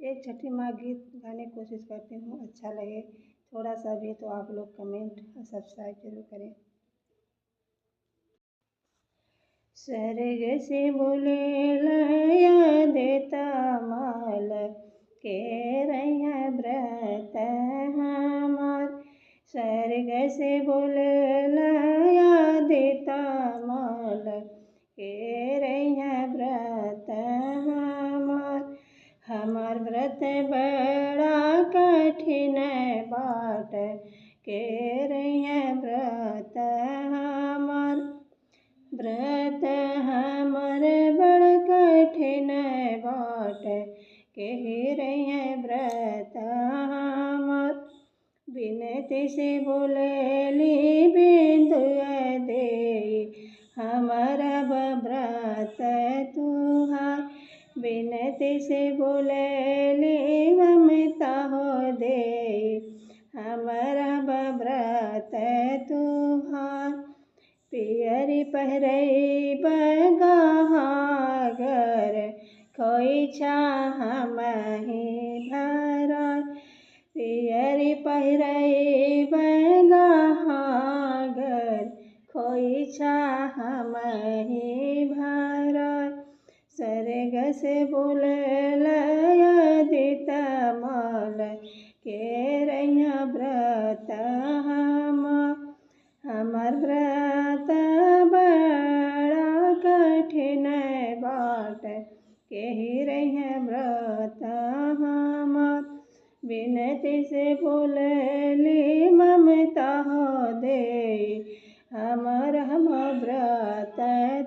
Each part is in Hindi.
एक छठी माँ गीत गाने की कोशिश करती हूँ, अच्छा लगे थोड़ा सा भी तो आप लोग कमेंट और सब्सक्राइब जरूर करें। स्वर्ग से बोले लया देता माल के रैया व्रत हमार। स्वर्ग से बोले लया देता माल के रैया व्रत हमार। हमार व्रत बड़ा कठिन बाट के रैया व्रत हमार। व्रत हमर बड़ कठिन बाट के रैया व्रत हमार। बिनती से बोलेली बिंदु दे हमर व्रत तुहार। बिनती से बोलेली ममता हो दे हमर व्रत तुहार। पियरी पहिरई बगागर खोइछा हमहि भरय। पियरी पहिरई बगागर खोइछा हमहि भरय। स्वर्ग से बोललय देता माल के रैया व्रत हमार। हमर व्रत बड़ा कठिन बाट के रैया व्रत हमार। बिनती से बोलेली ममता हो दे हमर व्रत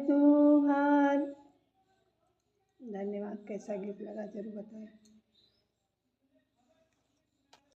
तुहार। धन्यवाद। कैसा गीत लगा जरूर बताएं।